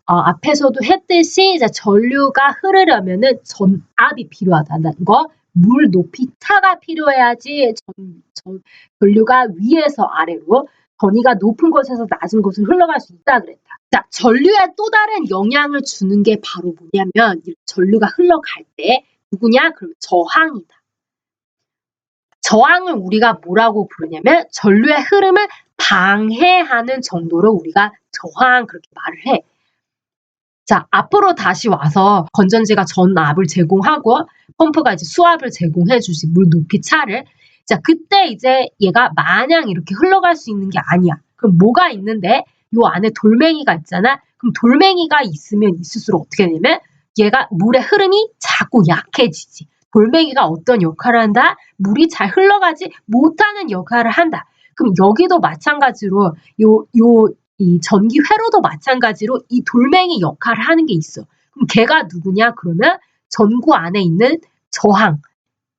앞에서도 했듯이 이제 전류가 흐르려면은 전압이 필요하다는 거, 물 높이 차가 필요해야지 전류가 위에서 아래로, 전위가 높은 곳에서 낮은 곳으로 흘러갈 수 있다 그랬다. 자, 전류에 또 다른 영향을 주는 게 바로 뭐냐면, 전류가 흘러갈 때 누구냐? 그럼 저항이다. 저항을 우리가 뭐라고 부르냐면 전류의 흐름을 방해하는 정도로 우리가 저항 그렇게 말을 해. 자, 앞으로 다시 와서 건전지가 전압을 제공하고 펌프가 이제 수압을 제공해주지, 물 높이 차를. 자, 그때 이제 얘가 마냥 이렇게 흘러갈 수 있는 게 아니야. 그럼 뭐가 있는데? 요 안에 돌멩이가 있잖아. 그럼 돌멩이가 있으면 있을수록 어떻게 되냐면 얘가 물의 흐름이 자꾸 약해지지. 돌멩이가 어떤 역할을 한다? 물이 잘 흘러가지 못하는 역할을 한다. 그럼 여기도 마찬가지로 이 전기 회로도 마찬가지로 이 돌멩이 역할을 하는 게 있어. 그럼 걔가 누구냐? 그러면 전구 안에 있는 저항.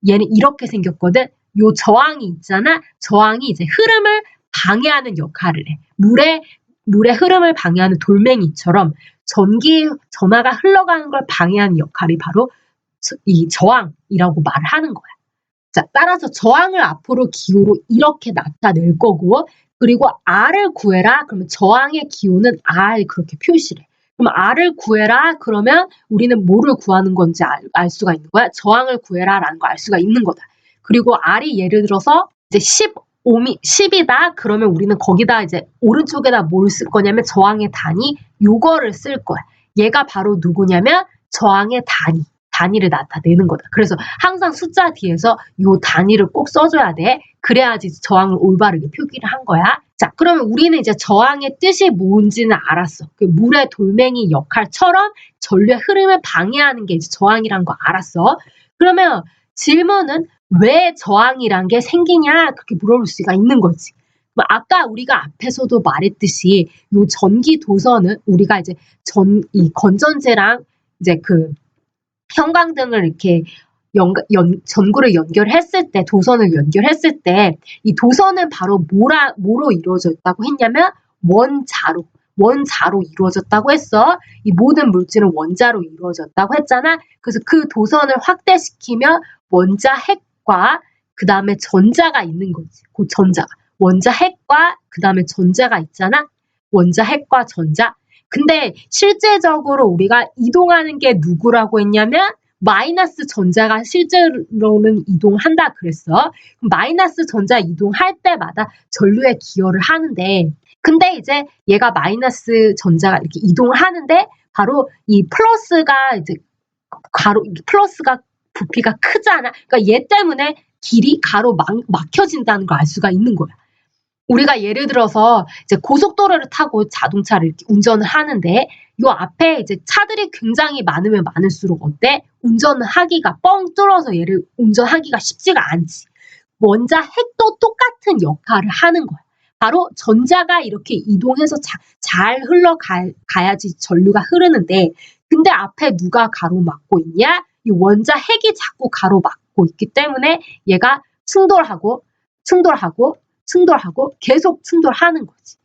얘는 이렇게 생겼거든. 요 저항이 있잖아. 저항이 이제 흐름을 방해하는 역할을 해. 물의 흐름을 방해하는 돌멩이처럼 전화가 흘러가는 걸 방해하는 역할이 바로 이 저항이라고 말을 하는 거야. 자, 따라서 저항을 앞으로 기호로 이렇게 나타낼 거고, 그리고 R을 구해라. 그러면 저항의 기호는 R 그렇게 표시를 해. 그럼 R을 구해라. 그러면 우리는 뭐를 구하는 건지 알 수가 있는 거야. 저항을 구해라라는 거 알 수가 있는 거다. 그리고 R이 예를 들어서 이제 10이다. 그러면 우리는 거기다 이제 오른쪽에다 뭘 쓸 거냐면 저항의 단위 요거를 쓸 거야. 얘가 바로 누구냐면 저항의 단위를 나타내는 거다. 그래서 항상 숫자 뒤에서 요 단위를 꼭 써줘야 돼. 그래야지 저항을 올바르게 표기를 한 거야. 자, 그러면 우리는 이제 저항의 뜻이 뭔지는 알았어. 그 물의 돌멩이 역할처럼 전류의 흐름을 방해하는 게 이제 저항이란 거 알았어. 그러면 질문은 왜 저항이란 게 생기냐? 그렇게 물어볼 수가 있는 거지. 아까 우리가 앞에서도 말했듯이 요 전기 도선은 우리가 이제 이 건전지랑 이제 그 형광등을 이렇게 전구를 연결했을 때, 도선을 연결했을 때, 이 도선은 바로 뭐로 이루어져 있다고 했냐면 원자로 이루어졌다고 했어. 이 모든 물질은 원자로 이루어졌다고 했잖아. 그래서 그 도선을 확대시키면 원자 핵과 그 다음에 전자가 있는 거지. 그 전자가. 원자 핵과 그 다음에 전자가 있잖아. 원자 핵과 전자. 근데 실제적으로 우리가 이동하는 게 누구라고 했냐면 마이너스 전자가 실제로는 이동한다 그랬어. 마이너스 전자 이동할 때마다 전류에 기여를 하는데, 근데 이제 얘가 마이너스 전자가 이렇게 이동을 하는데 바로 이 플러스가 이제 플러스가 부피가 크잖아. 그러니까 얘 때문에 길이 가로 막혀진다는 걸 알 수가 있는 거야. 우리가 예를 들어서 이제 고속도로를 타고 자동차를 이렇게 운전을 하는데 요 앞에 이제 차들이 굉장히 많으면 많을수록 어때? 운전을 하기가 뻥 뚫어서 얘를 운전하기가 쉽지가 않지. 원자 핵도 똑같은 역할을 하는 거야. 바로 전자가 이렇게 이동해서 잘 흘러가야지 전류가 흐르는데, 근데 앞에 누가 가로막고 있냐? 이 원자 핵이 자꾸 가로막고 있기 때문에 얘가 충돌하고 계속 충돌하는 거지.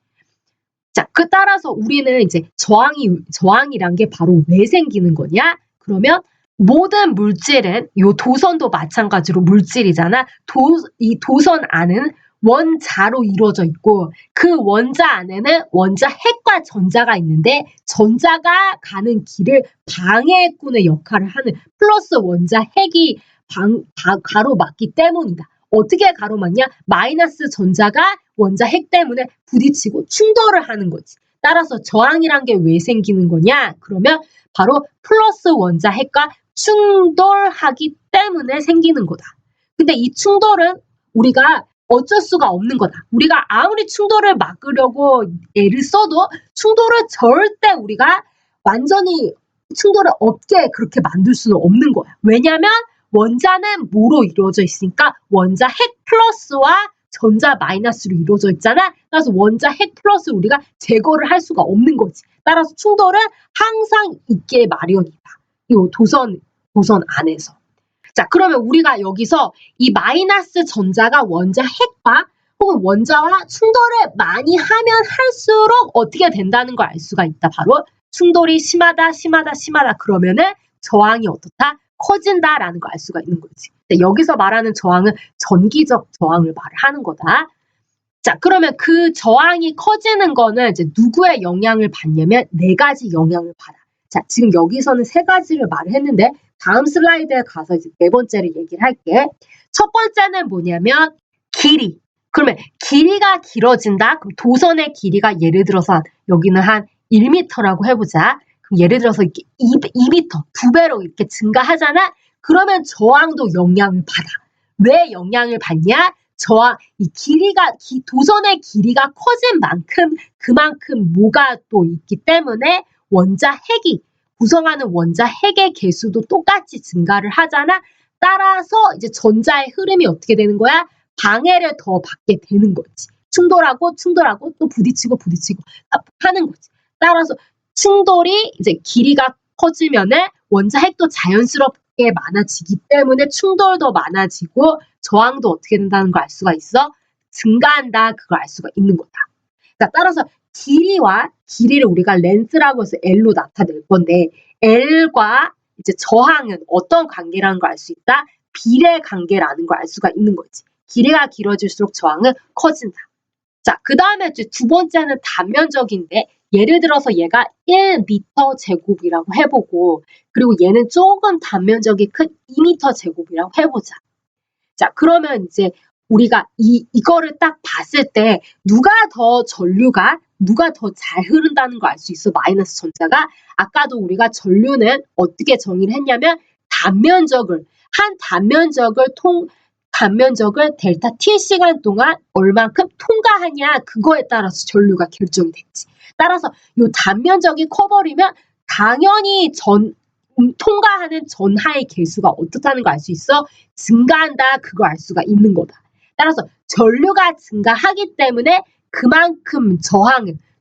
자, 그 따라서 우리는 이제 저항이란 게 바로 왜 생기는 거냐? 그러면 모든 물질은 요 도선도 마찬가지로 물질이잖아. 이 도선 안은 원자로 이루어져 있고 그 원자 안에는 원자 핵과 전자가 있는데 전자가 가는 길을 방해꾼의 역할을 하는 플러스 원자 핵이 가로막기 때문이다. 어떻게 가로막냐? 마이너스 전자가 원자 핵 때문에 부딪히고 충돌을 하는 거지. 따라서 저항이란 게 왜 생기는 거냐? 그러면 바로 플러스 원자 핵과 충돌하기 때문에 생기는 거다. 근데 이 충돌은 우리가 어쩔 수가 없는 거다. 우리가 아무리 충돌을 막으려고 애를 써도 충돌을 절대 우리가 완전히 충돌을 없게 그렇게 만들 수는 없는 거야. 왜냐면 원자는 뭐로 이루어져 있으니까 원자 핵 플러스와 전자 마이너스로 이루어져 있잖아. 그래서 원자 핵 플러스 우리가 제거를 할 수가 없는 거지. 따라서 충돌은 항상 있게 마련이다. 이 도선 안에서. 자, 그러면 우리가 여기서 이 마이너스 전자가 원자 핵과 혹은 원자와 충돌을 많이 하면 할수록 어떻게 된다는 걸 알 수가 있다. 바로 충돌이 심하다 그러면은 저항이 어떻다? 커진다라는 걸 알 수가 있는 거지. 여기서 말하는 저항은 전기적 저항을 말을 하는 거다. 자, 그러면 그 저항이 커지는 거는 이제 누구의 영향을 받냐면 네 가지 영향을 받아. 자, 지금 여기서는 세 가지를 말을 했는데 다음 슬라이드에 가서 이제 네 번째를 얘기를 할게. 첫 번째는 뭐냐면 길이. 그러면 길이가 길어진다? 그럼 도선의 길이가 예를 들어서 여기는 한 1m라고 해보자. 그럼 예를 들어서 이렇게 2m, 2배로 이렇게 증가하잖아? 그러면 저항도 영향을 받아. 왜 영향을 받냐? 저항, 이 길이가, 도선의 길이가 커진 만큼 그만큼 뭐가 또 있기 때문에 원자 핵이, 구성하는 원자 핵의 개수도 똑같이 증가를 하잖아? 따라서 이제 전자의 흐름이 어떻게 되는 거야? 방해를 더 받게 되는 거지. 충돌하고 또 부딪히고 하는 거지. 따라서 충돌이 이제 길이가 커지면은 원자 핵도 자연스럽게 많아지기 때문에 충돌도 많아지고 저항도 어떻게 된다는 걸 알 수가 있어? 증가한다. 그걸 알 수가 있는 거다. 자, 따라서 길이를 우리가 렌스라고 해서 L로 나타낼 건데 L과 이제 저항은 어떤 관계라는 걸 알 수 있다? 비례 관계라는 걸 알 수가 있는 거지. 길이가 길어질수록 저항은 커진다. 자, 그 다음에 두 번째는 단면적인데 예를 들어서 얘가 1m 제곱이라고 해보고 그리고 얘는 조금 단면적이 큰 2m 제곱이라고 해보자. 자, 그러면 이제 우리가 이거를 딱 봤을 때 누가 더 잘 흐른다는 걸 알 수 있어. 마이너스 전자가. 아까도 우리가 전류는 어떻게 정의를 했냐면 단면적을 델타 t 시간 동안 얼만큼 통과하냐 그거에 따라서 전류가 결정이 됐지. 따라서 이 단면적이 커버리면 당연히 통과하는 전하의 개수가 어떻다는 걸 알 수 있어? 증가한다. 그거 알 수가 있는 거다. 따라서 전류가 증가하기 때문에 그만큼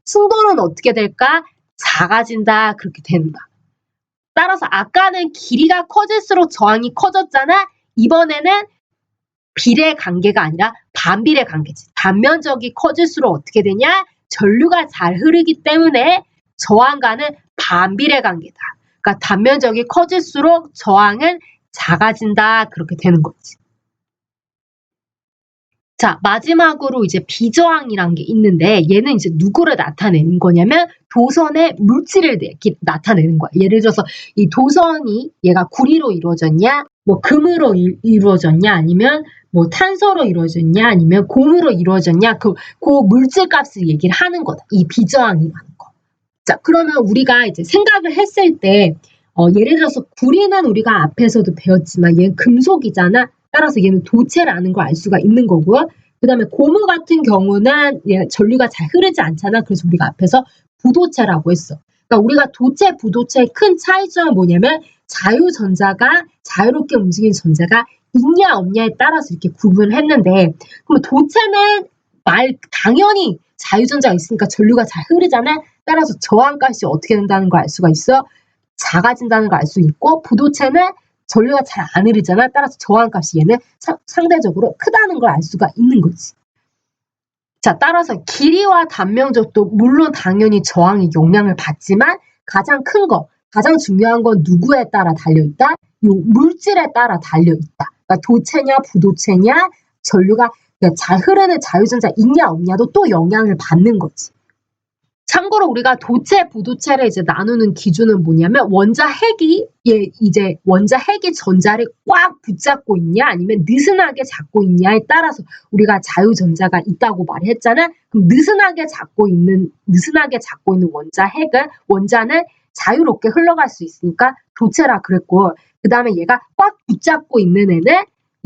충돌은 어떻게 될까? 작아진다. 그렇게 된다. 따라서 아까는 길이가 커질수록 저항이 커졌잖아. 이번에는 비례 관계가 아니라 반비례 관계지. 단면적이 커질수록 어떻게 되냐? 전류가 잘 흐르기 때문에 저항과는 반비례 관계다. 그러니까 단면적이 커질수록 저항은 작아진다. 그렇게 되는 거지. 자, 마지막으로 이제 비저항이란 게 있는데 얘는 이제 누구를 나타내는 거냐면 도선의 물질을 나타내는 거야. 예를 들어서 이 도선이 얘가 구리로 이루어졌냐, 뭐 금으로 이루어졌냐, 아니면 뭐 탄소로 이루어졌냐, 아니면 곰으로 이루어졌냐, 그 물질 값을 얘기를 하는 거다. 이 비저항이라는 거. 자, 그러면 우리가 이제 생각을 했을 때 예를 들어서 구리는 우리가 앞에서도 배웠지만 얘는 금속이잖아. 따라서 얘는 도체라는 걸 알 수가 있는 거고요. 그 다음에 고무 같은 경우는 전류가 잘 흐르지 않잖아. 그래서 우리가 앞에서 부도체라고 했어. 그러니까 우리가 도체, 부도체의 큰 차이점은 뭐냐면 자유전자가 자유롭게 움직이는 전자가 있냐 없냐에 따라서 이렇게 구분을 했는데 그러면 도체는 당연히 자유전자가 있으니까 전류가 잘 흐르잖아. 따라서 저항값이 어떻게 된다는 걸 알 수가 있어. 작아진다는 걸 알 수 있고 부도체는 전류가 잘 안 흐르잖아. 따라서 저항값이 얘는 상대적으로 크다는 걸 알 수가 있는 거지. 자, 따라서 길이와 단면적도 물론 당연히 저항이 영향을 받지만 가장 중요한 건 누구에 따라 달려있다? 이 물질에 따라 달려있다. 그러니까 도체냐 부도체냐 전류가 잘 흐르는 자유전자 있냐 없냐도 또 영향을 받는 거지. 참고로 우리가 도체, 부도체를 이제 나누는 기준은 뭐냐면 원자 핵이 전자를 꽉 붙잡고 있냐 아니면 느슨하게 잡고 있냐에 따라서 우리가 자유전자가 있다고 말했잖아. 그럼 느슨하게 잡고 있는 원자는 자유롭게 흘러갈 수 있으니까 도체라 그랬고 그 다음에 얘가 꽉 붙잡고 있는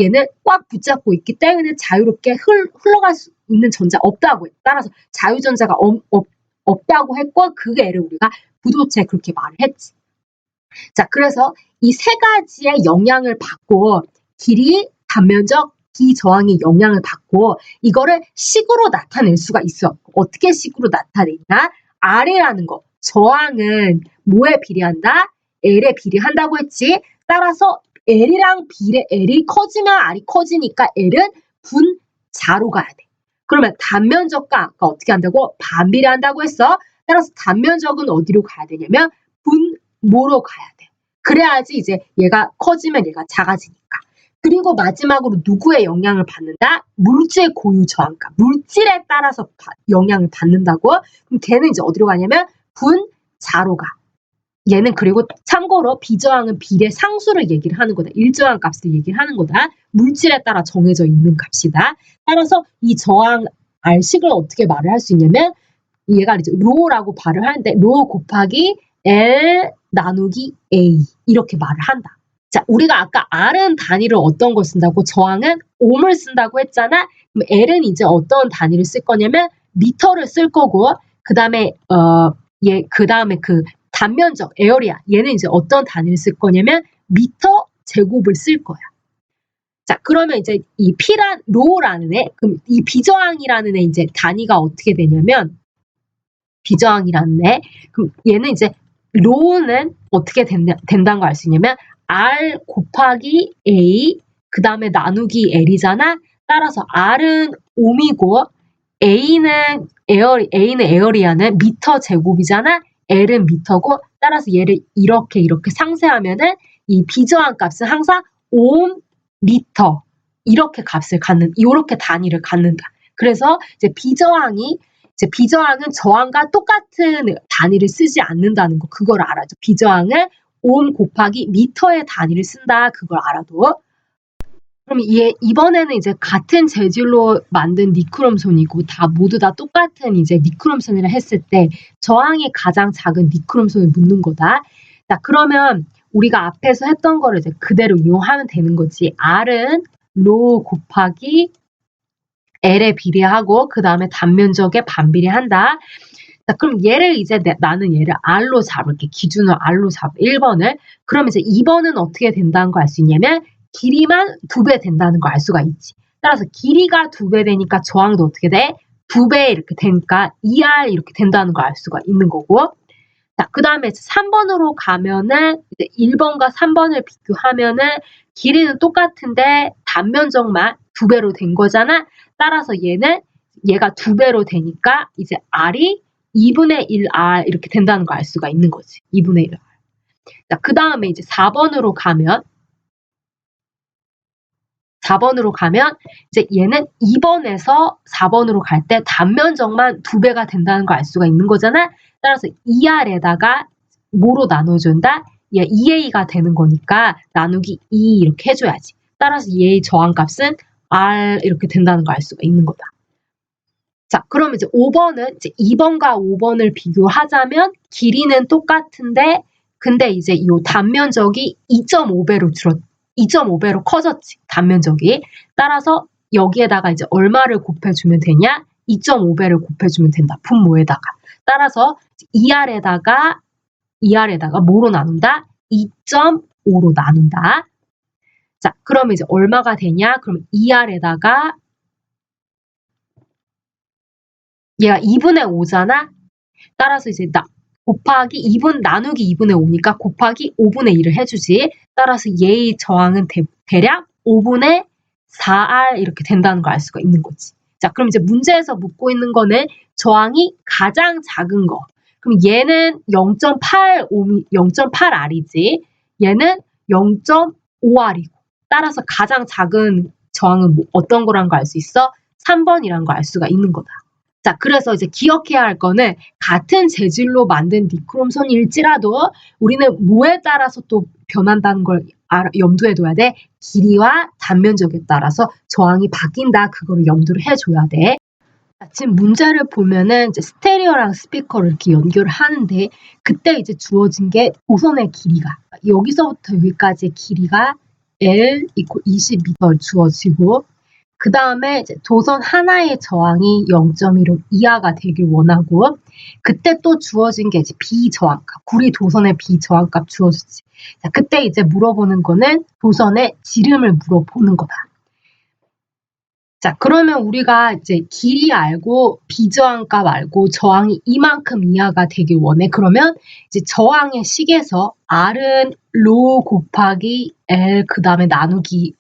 얘는 꽉 붙잡고 있기 때문에 자유롭게 흘러갈 수 있는 전자 없다고 해. 따라서 자유전자가 없다고 했고 그 애를 우리가 부도체 그렇게 말을 했지. 자, 그래서 이 세 가지의 영향을 받고 길이, 단면적, 비저항의 영향을 받고 이거를 식으로 나타낼 수가 있어. 어떻게 식으로 나타내냐? R이라는 거. 저항은 뭐에 비례한다? L에 비례한다고 했지. 따라서 L이 커지면 R이 커지니까 L은 분자로 가야 돼. 그러면 단면적과 어떻게 한다고? 반비례한다고 했어. 따라서 단면적은 어디로 가야 되냐면 분모로 가야 돼. 그래야지 이제 얘가 커지면 얘가 작아지니까. 그리고 마지막으로 누구의 영향을 받는다? 물질 고유 저항값. 물질에 따라서 영향을 받는다고? 그럼 걔는 이제 어디로 가냐면 분자로 가. 얘는 그리고 참고로 비저항은 비례 상수를 얘기를 하는 거다. 일정한 값을 얘기를 하는 거다. 물질에 따라 정해져 있는 값이다. 따라서 이 저항 R식을 어떻게 말을 할 수 있냐면 얘가 이제 로라고 말을 하는데 로 곱하기 L 나누기 A 이렇게 말을 한다. 자, 우리가 아까 R은 단위를 어떤 걸 쓴다고? 저항은 옴을 쓴다고 했잖아. 그럼 L은 이제 어떤 단위를 쓸 거냐면 미터를 쓸 거고 그다음에 그 단면적 에어리아 얘는 이제 어떤 단위를 쓸 거냐면 미터 제곱을 쓸 거야. 자, 그러면 이제 이 로라는 애, 그럼 이 비저항이라는 애 이제 단위가 어떻게 되냐면 비저항이라는 애, 그럼 얘는 이제 로는 어떻게 된다는 걸 알 수 있냐면 R 곱하기 A 그 다음에 나누기 L이잖아. 따라서 R은 옴이고 A는 에어리아는 미터 제곱이잖아. L은 미터고 따라서 얘를 이렇게 상쇄하면은 이 비저항 값은 항상 옴 미터 이렇게 단위를 갖는다. 그래서 이제 비저항은 저항과 똑같은 단위를 쓰지 않는다는 거 그걸 알아줘. 비저항은 옴 곱하기 미터의 단위를 쓴다. 그걸 알아도. 그럼 이번에는 이제 같은 재질로 만든 니크롬손이고 모두 다 똑같은 이제 니크롬손이라 했을 때 저항이 가장 작은 니크롬손을 묻는 거다. 자, 그러면 우리가 앞에서 했던 거를 이제 그대로 이용하면 되는 거지. R은 로 곱하기 L에 비례하고 그 다음에 단면적에 반비례한다. 자, 그럼 나는 얘를 R로 잡을게. 기준으로 R로 잡아. 1번을. 그럼 이제 2번은 어떻게 된다는 거 알 수 있냐면 길이만 2배 된다는 걸 알 수가 있지. 따라서 길이가 2배 되니까 저항도 어떻게 돼? 2배 이렇게 되니까 2R 이렇게 된다는 걸 알 수가 있는 거고. 자, 그 다음에 3번으로 가면은 이제 1번과 3번을 비교하면은 길이는 똑같은데 단면적만 2배로 된 거잖아. 따라서 얘가 2배로 되니까 이제 R이 2분의 1R 이렇게 된다는 걸 알 수가 있는 거지. 2분의 1R. 자, 그 다음에 이제 4번으로 가면 이제 얘는 2번에서 4번으로 갈 때 단면적만 2배가 된다는 걸 알 수가 있는 거잖아. 따라서 2R에다가 뭐로 나눠준다? 얘 2A가 되는 거니까 나누기 2 이렇게 해줘야지. 따라서 얘의 저항값은 R 이렇게 된다는 걸 알 수가 있는 거다. 자, 그럼 이제 5번은 이제 2번과 5번을 비교하자면 길이는 똑같은데 근데 이제 이 단면적이 2.5배로 커졌지. 단면적이. 따라서 여기에다가 이제 얼마를 곱해주면 되냐? 2.5배를 곱해주면 된다. 분모에다가. 따라서 2R에다가 뭐로 나눈다? 2.5로 나눈다. 자, 그러면 이제 얼마가 되냐? 그럼 2R에다가 얘가 2분의 5잖아? 따라서 이제 나누기 2분의 5니까 곱하기 5분의 1을 해주지. 따라서 얘의 저항은 대략 5분의 4R 이렇게 된다는 걸 알 수가 있는 거지. 자, 그럼 이제 문제에서 묻고 있는 거는 저항이 가장 작은 거. 그럼 얘는 0.8R이지. 얘는 0.5R이고. 따라서 가장 작은 저항은 어떤 거란 거 알 수 있어? 3번이란 거 알 수가 있는 거다. 자, 그래서 이제 기억해야 할 거는 같은 재질로 만든 니크롬손일지라도 우리는 뭐에 따라서 또 변한다는 걸 염두에 둬야 돼. 길이와 단면적에 따라서 저항이 바뀐다. 그거를 염두를 해줘야 돼. 자, 지금 문제를 보면은 이제 스테레오랑 스피커를 이렇게 연결을 하는데 그때 이제 주어진 게 도선의 길이가 여기서부터 여기까지의 길이가 L = 20m 주어지고 그 다음에 이제 도선 하나의 저항이 0.15 이하가 되길 원하고 그때 또 주어진 게 이제 비저항값, 구리 도선의 비저항값 주어지지. 자, 그때 이제 물어보는 거는 도선의 지름을 물어보는 거다. 자, 그러면 우리가 이제 길이 알고 비저항값 알고 저항이 이만큼 이하가 되길 원해. 그러면 이제 저항의 식에서 R은 로 곱하기 L 그 다음에 나누기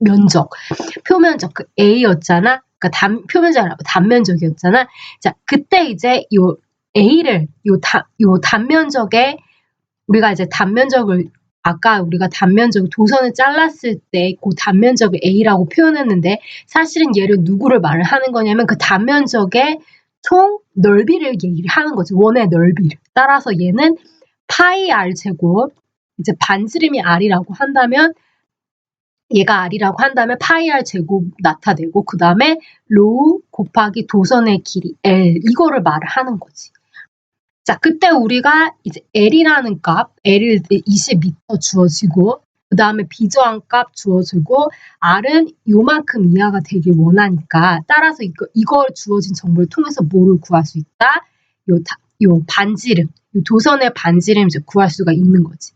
면적, 표면적 A였잖아. 그러니까 표면적이 아니라 단면적이었잖아. 자, 그때 이제 요 A를 요 단면적에 우리가 이제 단면적을 아까 우리가 단면적 도선을 잘랐을 때 그 단면적을 A라고 표현했는데 사실은 얘를 누구를 말을 하는 거냐면 그 단면적의 총 넓이를 얘기를 하는 거지. 원의 넓이를. 따라서 얘는 파이 R 제곱 이제 반지름이 R이라고 한다면 얘가 R이라고 한다면 파이 R 제곱 나타내고 그 다음에 로우 곱하기 도선의 길이 L 이거를 말을 하는 거지. 자, 그때 우리가 이제 L이라는 값, L을 20m 주어지고, 그 다음에 비저한 값 주어지고, R은 요만큼 이하가 되길 원하니까, 따라서 이걸 주어진 정보를 통해서 뭐를 구할 수 있다? 요 반지름, 요 도선의 반지름 이제 구할 수가 있는 거지.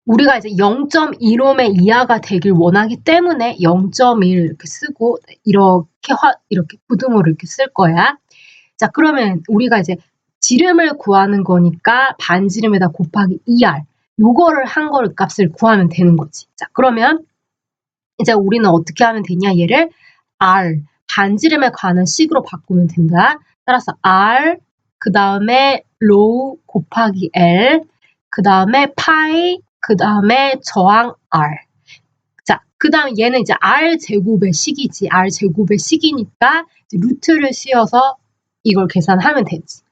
우리가 이제 0.1옴의 이하가 되길 원하기 때문에 0.1 이렇게 쓰고, 이렇게 부등호를 이렇게 쓸 거야. 자, 그러면 우리가 이제 지름을 구하는 거니까 반지름에다 곱하기 2R 요거를 한 걸 값을 구하면 되는 거지. 자, 그러면 이제 우리는 어떻게 하면 되냐? 얘를 R 반지름에 관한 식으로 바꾸면 된다. 따라서 R 그 다음에 로우 곱하기 L 그 다음에 파이 그 다음에 저항 R. 자, 그 다음 얘는 이제 R 제곱의 식이지. R 제곱의 식이니까 루트를 씌워서 이걸 계산하면 되지.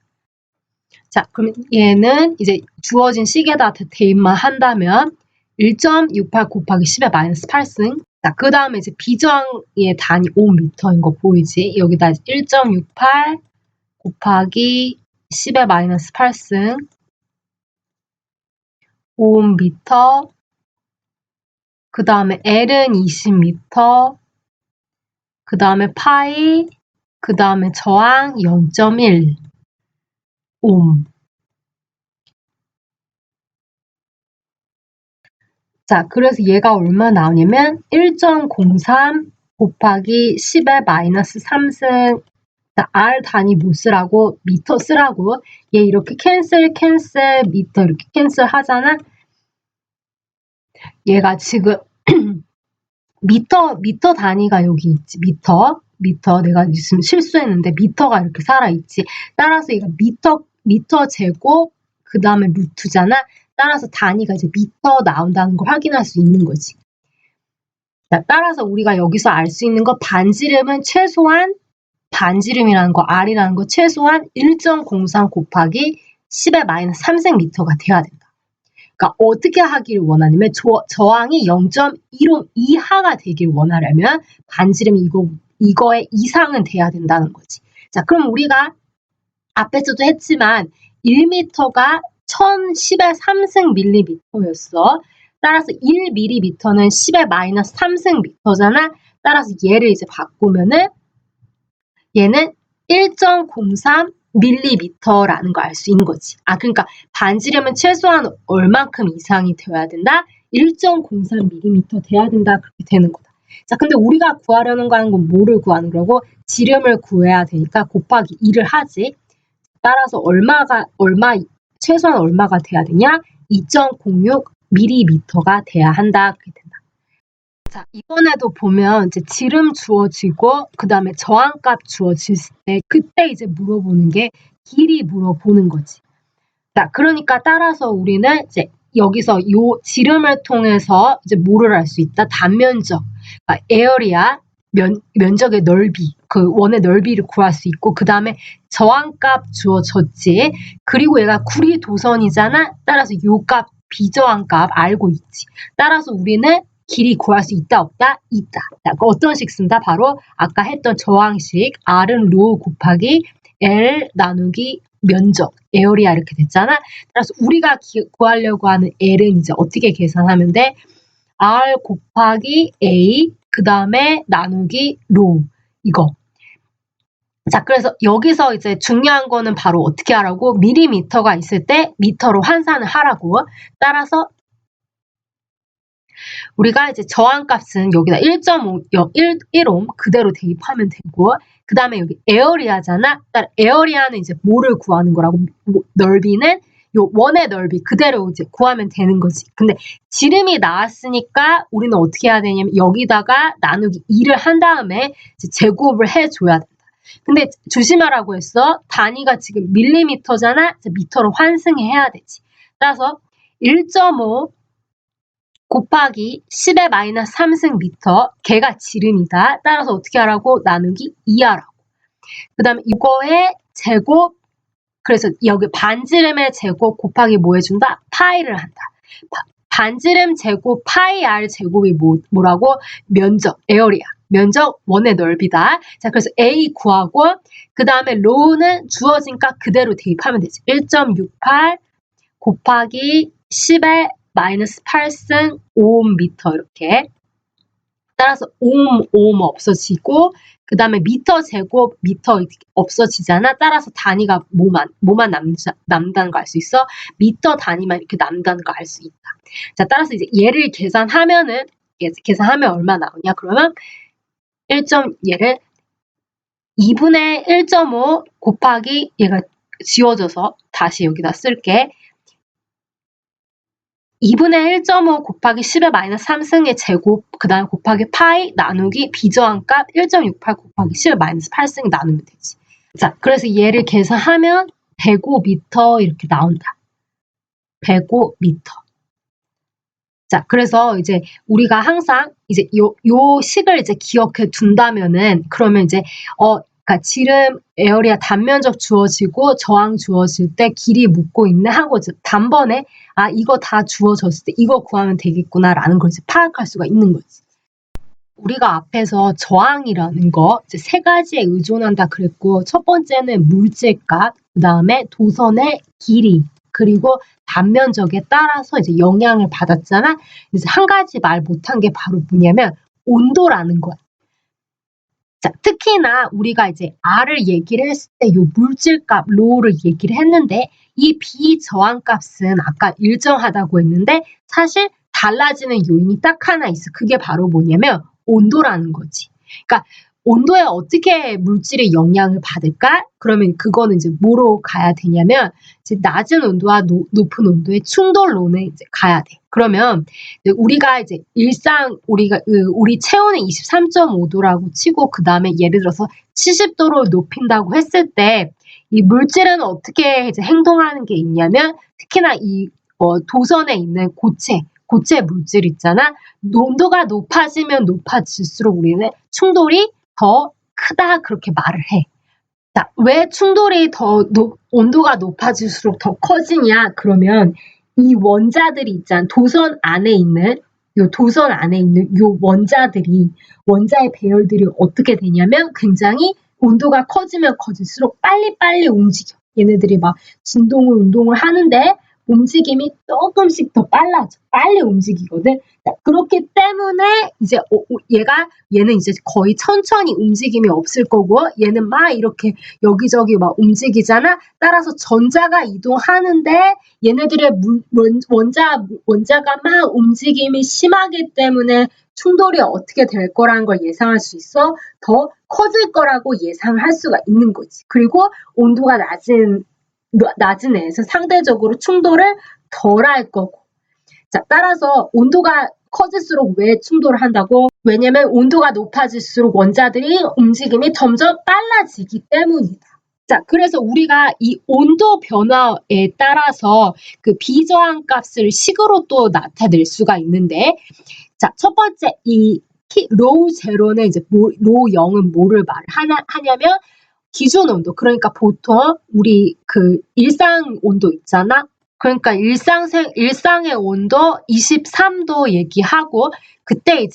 자, 그럼 얘는 이제 주어진 식에다 대입만 한다면 1.68 곱하기 10의 마이너스 8승. 자, 그 다음에 이제 비정의 단위 5m인 거 보이지? 여기다 1.68 곱하기 10의 마이너스 8승 5m. 그 다음에 L은 20m. 그 다음에 파이. 그 다음에 저항 0.1 옴. 자, 그래서 얘가 얼마 나오냐면 1.03 곱하기 10의 마이너스 3승. R 단위 뭐 쓰라고? 미터 쓰라고. 얘 이렇게 캔슬 미터 이렇게 캔슬 하잖아. 얘가 지금 미터 단위가 여기 있지. 미터 내가 지금 실수했는데 미터가 이렇게 살아있지. 따라서 얘가 미터 제곱 그 다음에 루트잖아. 따라서 단위가 이제 미터 나온다는 걸 확인할 수 있는 거지. 자, 따라서 우리가 여기서 알 수 있는 거 반지름은 최소한 반지름이라는 거 R이라는 거 최소한 1.03 곱하기 10의 마이너스 3cm가 돼야 된다. 그러니까 어떻게 하길 원하냐면 저항이 0.1옴 이하가 되길 원하려면 반지름이 이거의 이상은 돼야 된다는 거지. 자, 그럼 우리가 앞에서도 했지만 1m가 1010의 3승 밀리미터였어. 따라서 1밀리미터는 10의 마이너스 3승 미터잖아. 따라서 얘를 이제 바꾸면은 얘는 1.03 밀리미터라는 걸 알 수 있는 거지. 아, 그러니까 반지름은 최소한 얼만큼 이상이 되어야 된다? 1.03 밀리미터 돼야 된다. 그렇게 되는 거다. 자, 근데 우리가 구하려는 건 뭐를 구하는 거고? 지름을 구해야 되니까 곱하기 2를 하지. 따라서 최소한 얼마가 돼야 되냐? 2.06 밀리미터가 돼야 한다. 그렇게 된다. 자, 이번에도 보면 이제 지름 주어지고 그 다음에 저항값 주어질 때 그때 이제 물어보는 게 길이 물어보는 거지. 자, 그러니까 따라서 우리는 이제 여기서 요 지름을 통해서 이제 뭐를 알 수 있다? 단면적, 그러니까 에어리아 면적의 넓이, 그 원의 넓이를 구할 수 있고 그 다음에 저항값 주어졌지. 그리고 얘가 구리 도선이잖아. 따라서 요 값 비저항값 알고 있지. 따라서 우리는 길이 구할 수 있다 없다? 있다. 자, 어떤 식 쓴다? 바로 아까 했던 저항식 R은 로 곱하기 L 나누기 면적 에어리아 이렇게 됐잖아. 따라서 우리가 구하려고 하는 L은 이제 어떻게 계산하면 돼? R 곱하기 A 그 다음에 나누기 로 이거. 자, 그래서 여기서 이제 중요한 거는 바로 어떻게 하라고? 밀리미터가 있을 때 미터로 환산을 하라고. 따라서 우리가 이제 저항값은 여기다 1.1옴 그대로 대입하면 되고 그 다음에 여기 에어리아잖아. 에어리아는 이제 뭐를 구하는 거라고? 넓이는 요 원의 넓이 그대로 이제 구하면 되는 거지. 근데 지름이 나왔으니까 우리는 어떻게 해야 되냐면 여기다가 나누기 2를 한 다음에 이제 제곱을 해줘야 된다. 근데 조심하라고 했어. 단위가 지금 밀리미터잖아. 미터로 환승해야 되지. 따라서 1.5 곱하기 10의 마이너스 3승 미터. 걔가 지름이다. 따라서 어떻게 하라고? 나누기 2 하라고. 그 다음에 이거의 제곱, 그래서 여기 반지름의 제곱 곱하기 뭐 해준다? 파이를 한다. 반지름 제곱 파이 r 제곱이 뭐라고? 면적, 에어리아. 면적, 원의 넓이다. 자, 그래서 A 구하고, 그 다음에 로우는 주어진 값 그대로 대입하면 되지. 1.68 곱하기 10의 마이너스 8승 5미터 이렇게. 따라서 오hm 없어지고, 그 다음에 미터 제곱 미터 없어지잖아. 따라서 단위가 뭐만 남는다는 거 알 수 있어? 미터 단위만 이렇게 남는다는 거 알 수 있다. 자, 따라서 이제 얘를 계산하면 얼마 나오냐? 그러면 얘를 2분의 1.5 곱하기 얘가 지워져서 다시 여기다 쓸게. 2분의 1.5 곱하기 10의 마이너스 3승의 제곱, 그 다음에 곱하기 파이 나누기 비저항값 1.68 곱하기 10의 마이너스 8승 나누면 되지. 자, 그래서 얘를 계산하면 105미터 이렇게 나온다. 105미터. 자, 그래서 이제 우리가 항상 이제 요 식을 이제 기억해 둔다면은, 그러면 이제, 그러니까 지름, 에어리아 단면적 주어지고 저항 주어질 때 길이 묻고 있네 하고 단번에 이거 다 주어졌을 때 이거 구하면 되겠구나라는 걸 이제 파악할 수가 있는 거지. 우리가 앞에서 저항이라는 거 이제 세 가지에 의존한다 그랬고, 첫 번째는 물질값, 그 다음에 도선의 길이, 그리고 단면적에 따라서 이제 영향을 받았잖아. 그래서 한 가지 말 못한 게 바로 뭐냐면 온도라는 거야. 자, 특히나 우리가 이제 R을 얘기를 했을 때 이 물질값, 로우를 얘기를 했는데, 이 비저항값은 아까 일정하다고 했는데 사실 달라지는 요인이 딱 하나 있어. 그게 바로 뭐냐면 온도라는 거지. 그러니까 온도에 어떻게 물질이 영향을 받을까? 그러면 그거는 이제 뭐로 가야 되냐면, 이제 낮은 온도와 높은 온도의 충돌론에 이제 가야 돼. 그러면 우리가 이제 우리 체온은 23.5도라고 치고, 그 다음에 예를 들어서 70도로 높인다고 했을 때, 이 물질은 어떻게 이제 행동하는 게 있냐면, 특히나 이 도선에 있는 고체 물질 있잖아. 온도가 높아지면 높아질수록 우리는 충돌이 더 크다 그렇게 말을 해. 자, 왜 충돌이 온도가 높아질수록 더 커지냐? 그러면 이 원자들이 있잖아. 도선 안에 있는 요 원자의 배열들이 어떻게 되냐면 굉장히 온도가 커지면 커질수록 빨리빨리 움직여. 얘네들이 막 운동을 하는데 움직임이 조금씩 더 빨리 움직이거든. 그렇기 때문에 이제 얘는 이제 거의 천천히 움직임이 없을 거고, 얘는 막 이렇게 여기저기 막 움직이잖아. 따라서 전자가 이동하는데 얘네들의 원자가 막 움직임이 심하기 때문에 충돌이 어떻게 될 거라는 걸 예상할 수 있어. 더 커질 거라고 예상을 할 수가 있는 거지. 그리고 온도가 낮은 애에서 상대적으로 충돌을 덜 할 거고. 자, 따라서 온도가 커질수록 왜 충돌을 한다고? 왜냐면 온도가 높아질수록 원자들이 움직임이 점점 빨라지기 때문이다. 자, 그래서 우리가 이 온도 변화에 따라서 그 비저항 값을 식으로 또 나타낼 수가 있는데, 자, 첫 번째 이 로우 제로는 이제 로우 0은 뭐를 하냐면 기준 온도, 그러니까 보통 우리 그 일상 온도 있잖아. 그러니까 일상의 온도 23도 얘기하고, 그때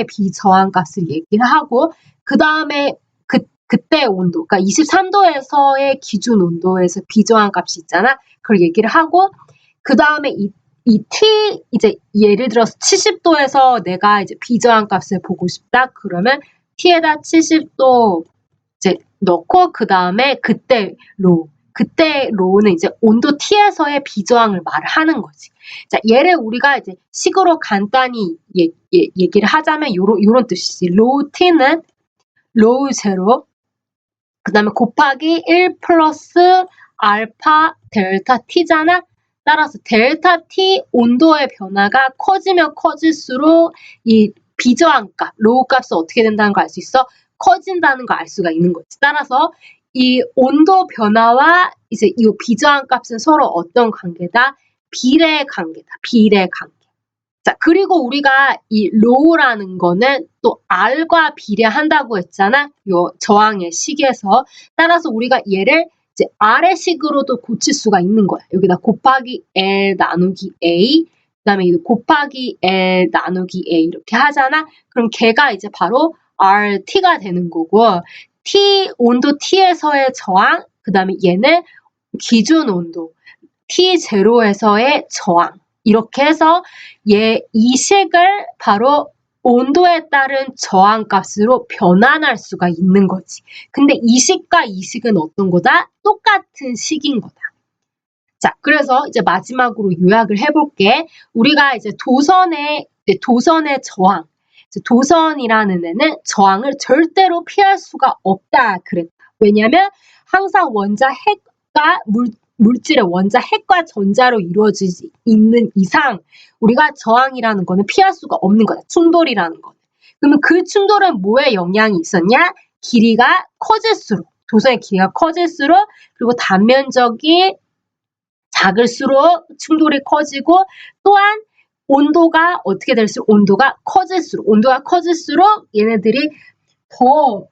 비저항 값을 얘기를 하고, 그 다음에 그때 온도, 그러니까 23도에서의 기준 온도에서 비저항 값이 있잖아. 그걸 얘기를 하고, 그 다음에 이 T, 이제 예를 들어서 70도에서 내가 이제 비저항 값을 보고 싶다. 그러면 T에다 70도 이제 넣고, 그 다음에 그때 로우는 이제 온도 T에서의 비저항을 말을 하는 거지. 자, 얘를 우리가 이제 식으로 간단히 얘기를 하자면 요런 뜻이지. 로우 T는 로우 제로, 그 다음에 곱하기 1 플러스 알파 델타 T잖아. 따라서 델타 T 온도의 변화가 커지면 커질수록 이 비저항 값, 로우 값은 어떻게 된다는 걸 알 수 있어? 커진다는 걸 알 수가 있는 거지. 따라서 이 온도 변화와 이제 이 비저항 값은 서로 어떤 관계다? 비례 관계다. 비례 관계. 자, 그리고 우리가 이 로우라는 거는 또 R과 비례한다고 했잖아. 요 저항의 식에서. 따라서 우리가 얘를 이제 R의 식으로도 고칠 수가 있는 거야. 여기다 곱하기 L 나누기 A, 그다음에 곱하기 L 나누기 A 이렇게 하잖아. 그럼 걔가 이제 바로 RT가 되는 거고, 온도 T에서의 저항, 그다음에 얘는 기준 온도 T0에서의 저항. 이렇게 해서 이 식을 바로 온도에 따른 저항값으로 변환할 수가 있는 거지. 근데 이 식과 이 식은 어떤 거다? 똑같은 식인 거다. 자, 그래서 이제 마지막으로 요약을 해볼게. 우리가 이제 도선의 저항, 도선이라는 애는 저항을 절대로 피할 수가 없다 그랬다. 왜냐면 항상 원자 핵과 물질의 원자 핵과 전자로 이루어지지 있는 이상 우리가 저항이라는 거는 피할 수가 없는 거다. 충돌이라는 거는. 그러면 그 충돌은 뭐에 영향이 있었냐? 길이가 커질수록, 도선의 길이가 커질수록, 그리고 단면적이 작을수록 충돌이 커지고, 또한 온도가 어떻게 될수록 온도가 커질수록 얘네들이 더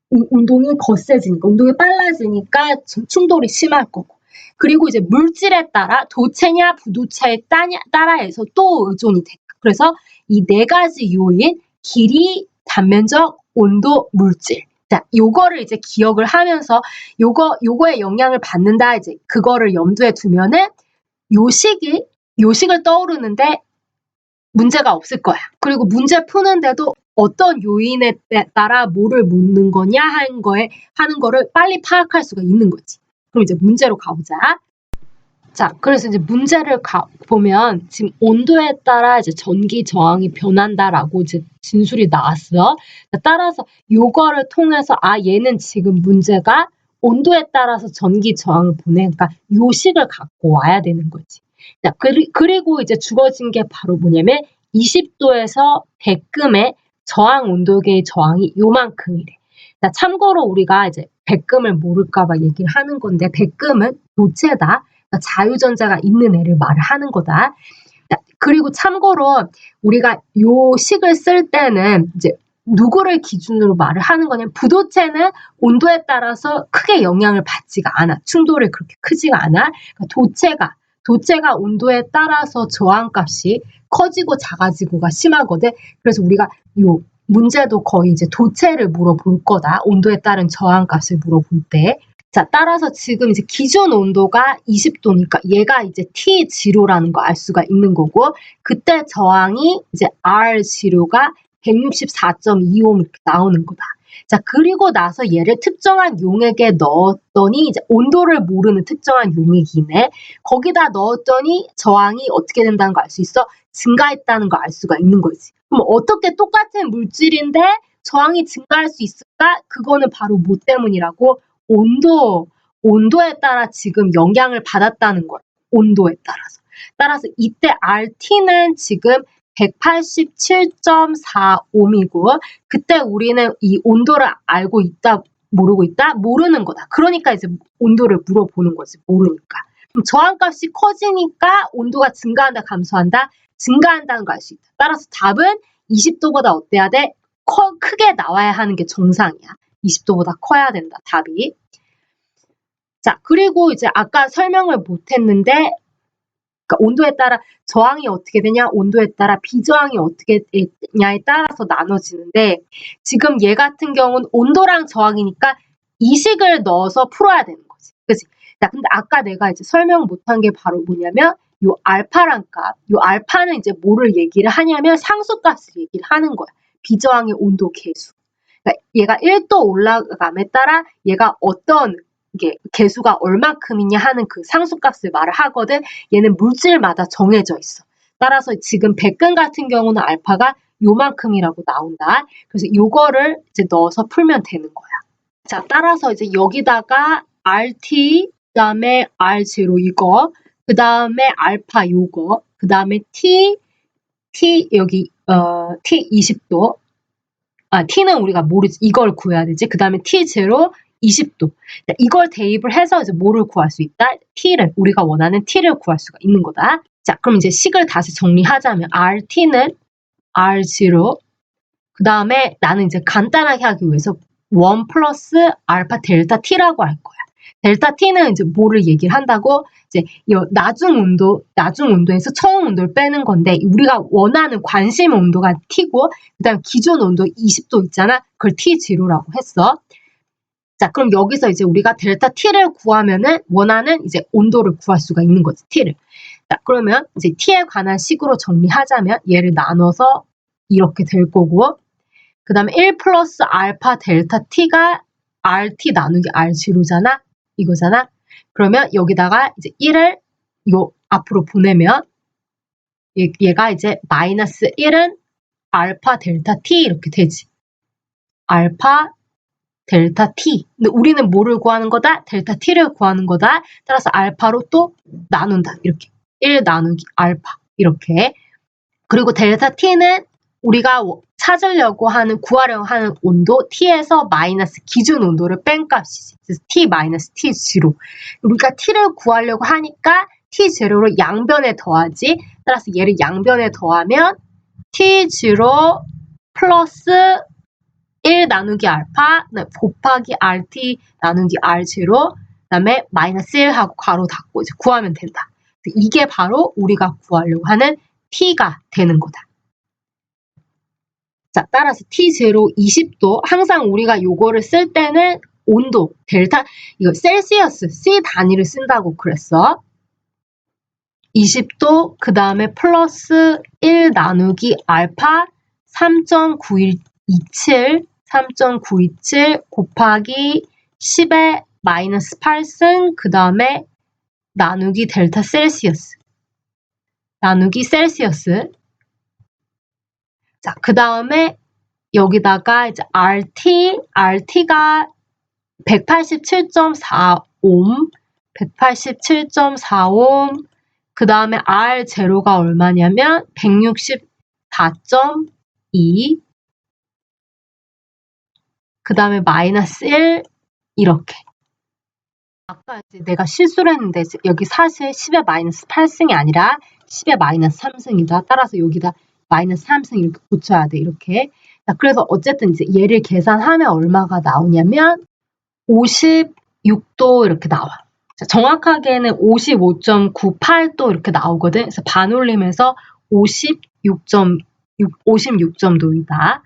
운동이 거세지니까, 운동이 빨라지니까 충돌이 심할 거고. 그리고 이제 물질에 따라 도체냐 부도체에 따라해서 또 의존이 돼. 그래서 이 네 가지 요인, 길이, 단면적, 온도, 물질. 자, 요거를 이제 기억을 하면서 요거에 영향을 받는다. 이제 그거를 염두에 두면은 요식을 떠오르는데 문제가 없을 거야. 그리고 문제 푸는데도 어떤 요인에 따라 뭐를 묻는 거냐 하는 거를 빨리 파악할 수가 있는 거지. 그럼 이제 문제로 가보자. 자, 그래서 이제 문제를 보면 지금 온도에 따라 이제 전기 저항이 변한다라고 이제 진술이 나왔어. 따라서 요거를 통해서 얘는 지금 문제가 온도에 따라서 전기 저항을 보내니까 요식을 갖고 와야 되는 거지. 자, 그리고 이제 주어진 게 바로 뭐냐면 20도에서 100금의 저항 온도계의 저항이 요만큼이래. 자, 참고로 우리가 이제 100금을 모를까봐 얘기를 하는 건데 100금은 도체다. 그러니까 자유전자가 있는 애를 말을 하는 거다. 자, 그리고 참고로 우리가 요 식을 쓸 때는 이제 누구를 기준으로 말을 하는 거냐면 부도체는 온도에 따라서 크게 영향을 받지가 않아. 충돌이 그렇게 크지가 않아. 그러니까 도체가 온도에 따라서 저항값이 커지고 작아지고가 심하거든. 그래서 우리가 요 문제도 거의 이제 도체를 물어볼 거다. 온도에 따른 저항값을 물어볼 때. 자, 따라서 지금 이제 기준 온도가 20도니까 얘가 이제 T0라는 거 알 수가 있는 거고, 그때 저항이 이제 R0가 164.25 이렇게 나오는 거다. 자, 그리고 나서 얘를 특정한 용액에 넣었더니 이제 온도를 모르는 특정한 용액이네. 거기다 넣었더니 저항이 어떻게 된다는 거 알 수 있어? 증가했다는 거 알 수가 있는 거지. 그럼 어떻게 똑같은 물질인데 저항이 증가할 수 있을까? 그거는 바로 뭐 때문이라고? 온도에 따라 지금 영향을 받았다는 거예요. 온도에 따라서. 따라서 이때 RT는 지금 187.4옴이고 그때 우리는 이 온도를 알고 있다, 모르고 있다? 모르는 거다. 그러니까 이제 온도를 물어보는 거지. 모르니까. 그럼 저항값이 커지니까 온도가 증가한다, 감소한다? 증가한다는 걸 알 수 있다. 따라서 답은 20도보다 어때야 돼? 크게 나와야 하는 게 정상이야. 20도보다 커야 된다, 답이. 자, 그리고 이제 아까 설명을 못했는데, 그러니까 온도에 따라 저항이 어떻게 되냐, 온도에 따라 비저항이 어떻게 되냐에 따라서 나눠지는데, 지금 얘 같은 경우는 온도랑 저항이니까 이식을 넣어서 풀어야 되는 거지. 그치? 자, 근데 아까 내가 이제 설명 못한 게 바로 뭐냐면, 요 알파란 값, 요 알파는 이제 뭐를 얘기를 하냐면 상수값을 얘기를 하는 거야. 비저항의 온도 계수. 그러니까 얘가 1도 올라감에 따라 얘가 어떤 개수가 얼마큼이냐 하는 그 상수값을 말을 하거든. 얘는 물질마다 정해져 있어. 따라서 지금 100금 같은 경우는 알파가 요만큼이라고 나온다. 그래서 요거를 이제 넣어서 풀면 되는 거야. 자, 따라서 이제 여기다가 RT, 그 다음에 R0 이거, 그 다음에 알파 요거, 그 다음에 T 여기 T 20도, t는 우리가 모르지. 이걸 구해야 되지. 그 다음에 t0, 20도. 이걸 대입을 해서 이제 뭐를 구할 수 있다? t를, 우리가 원하는 t를 구할 수가 있는 거다. 자, 그럼 이제 식을 다시 정리하자면 rt는 r0, 그 다음에 나는 이제 간단하게 하기 위해서 1 플러스 알파 델타 t라고 할 거야. 델타 t는 이제 뭐를 얘기를 한다고? 이제 나중 온도에서 처음 온도를 빼는 건데, 우리가 원하는 관심 온도가 t고, 그 다음에 기존 온도 20도 있잖아. 그걸 t0라고 했어. 자, 그럼 여기서 이제 우리가 델타 t를 구하면은 원하는 이제 온도를 구할 수가 있는 거지, t를. 자, 그러면 이제 t에 관한 식으로 정리하자면 얘를 나눠서 이렇게 될 거고, 그 다음에 1 플러스 알파 델타 t가 rt 나누기 r0잖아? 이거잖아? 그러면 여기다가 이제 1을 요 앞으로 보내면 얘가 이제 마이너스 1은 알파 델타 t 이렇게 되지. 알파 델타 t. 근데 우리는 뭐를 구하는 거다? 델타 t를 구하는 거다. 따라서 알파로 또 나눈다. 이렇게. 1 나누기 알파. 이렇게. 그리고 델타 t는 우리가 찾으려고 하는, 구하려고 하는 온도 t에서 마이너스 기준 온도를 뺀 값이지. 그래서 t 마이너스 t0. 우리가 t를 구하려고 하니까 t0를 양변에 더하지. 따라서 얘를 양변에 더하면 t0 플러스 1 나누기 알파 곱하기 rt 나누기 r0 그 다음에 마이너스 1 하고 괄호 닫고 이제 구하면 된다. 이게 바로 우리가 구하려고 하는 t가 되는 거다. 자, 따라서 t0 20도 항상 우리가 요거를 쓸 때는 온도 델타 이거 셀시어스 C 단위를 쓴다고 그랬어. 20도 그 다음에 플러스 1 나누기 알파 3.927 곱하기 10의 마이너스 8승 그 다음에 나누기 델타 셀시어스 나누기 셀시어스. 자, 그 다음에 여기다가 이제 RT가 187.4옴, 그 다음에 R0가 얼마냐면 164.2, 그 다음에 마이너스 1, 이렇게. 아까 이제 내가 실수를 했는데 여기 사실 10의 마이너스 8승이 아니라 10의 마이너스 3승이다. 따라서 여기다 마이너스 3승 이렇게 붙여야 돼. 이렇게. 자, 그래서 어쨌든 이제 얘를 계산하면 얼마가 나오냐면 56도 이렇게 나와. 자, 정확하게는 55.98도 이렇게 나오거든. 그래서 반올림해서 56.6도이다.